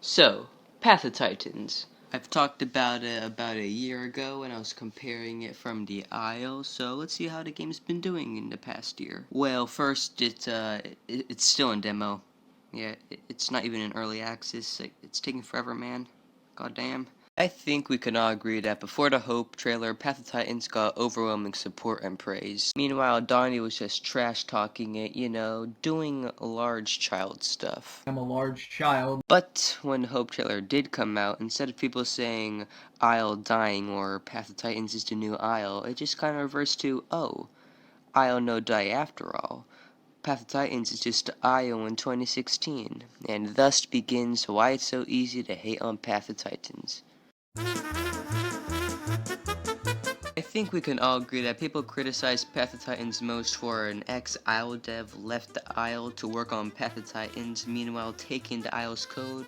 So, Path of Titans. I've talked about it about a year ago when I was comparing it from the Isle, so let's see how the game's been doing in the past year. Well, first, it's still in demo. Yeah, it's not even in early access. It's taking forever, man. Goddamn. I think we can all agree that before the Hope trailer, Path of Titans got overwhelming support and praise. Meanwhile, Donnie was just trash-talking it, doing large child stuff. I'm a large child. But when the Hope trailer did come out, instead of people saying Isle dying or Path of Titans is the new Isle, it just kind of reversed to, oh, Isle no die after all. Path of Titans is just Isle in 2016, and thus begins why it's so easy to hate on Path of Titans. I think we can all agree that people criticize Path of Titans most for an ex-Isle dev left the Isle to work on Path of Titans, meanwhile taking the Isle's code,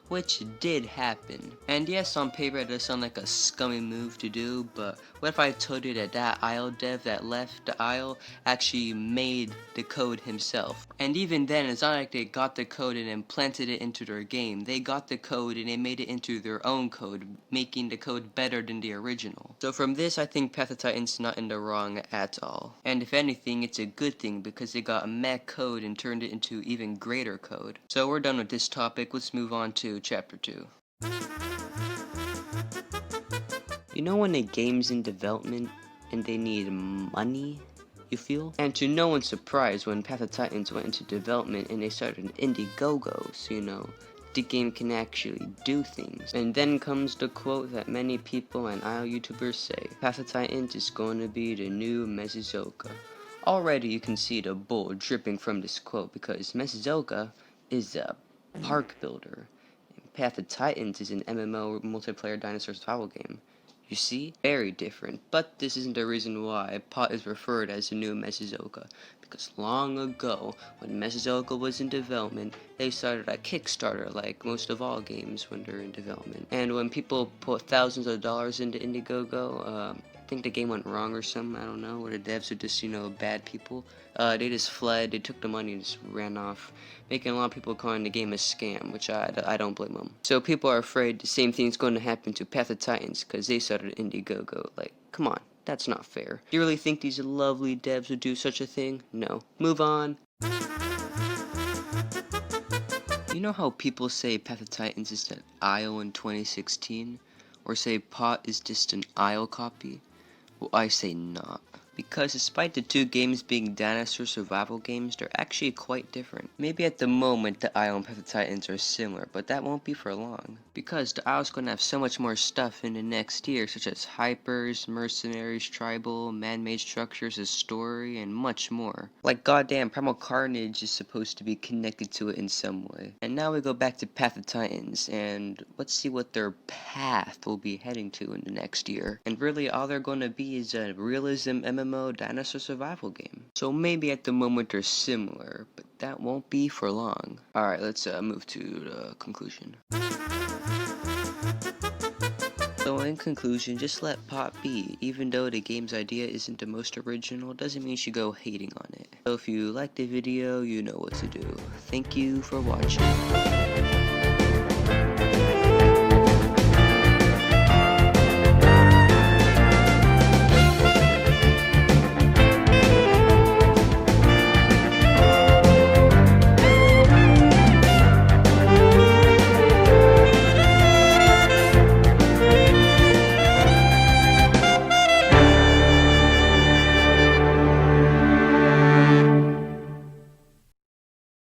which did happen. And yes, on paper it does sound like a scummy move to do, but what if I told you that that Isle dev that left the Isle actually made the code himself? And even then, it's not like they got the code and implanted it into their game. They got the code and they made it into their own code, making the code better than the original. So from this, I think Path of Titans is not in the wrong at all. And if anything, it's a good thing because they got a mech code and turned it into even greater code. So we're done with this topic, let's move on to Chapter 2. You know when a game's in development and they need money, you feel? And to no one's surprise, when Path of Titans went into development and they started Indiegogo, so the game can actually do things. And then comes the quote that many people and Isle YouTubers say, Path of Titans is going to be the new Mesozoica. Already you can see the bull dripping from this quote because Mesozoica is a park builder. And Path of Titans is an MMO multiplayer dinosaur survival game. You see? Very different. But this isn't the reason why Pot is referred as the new Mesozoica. Because long ago, when Mesozoica was in development, they started a Kickstarter like most of all games when they're in development. And when people put thousands of dollars into Indiegogo, I think the game went wrong or something, I don't know, or the devs are just, bad people. They just fled, they took the money and just ran off, making a lot of people calling the game a scam, which I don't blame them. So people are afraid the same thing's going to happen to Path of Titans, because they started Indiegogo. Like, come on, that's not fair. Do you really think these lovely devs would do such a thing? No. Move on. You know how people say Path of Titans is an Isle in 2016? Or say Pot is just an Isle copy? Well, I say not. Because despite the two games being dinosaur survival games, they're actually quite different. Maybe at the moment the Isle and Path of Titans are similar, but that won't be for long. Because the Isle's going to have so much more stuff in the next year, such as hypers, mercenaries, tribal, man-made structures, a story, and much more. Like goddamn, Primal Carnage is supposed to be connected to it in some way. And now we go back to Path of Titans, and let's see what their path will be heading to in the next year. And really all they're going to be is a realism MMO dinosaur survival game. So maybe at the moment they're similar, but that won't be for long. Alright, let's move to the conclusion. So in conclusion, just let Pot be. Even though the game's idea isn't the most original, doesn't mean you should go hating on it. So if you liked the video, you know what to do. Thank you for watching.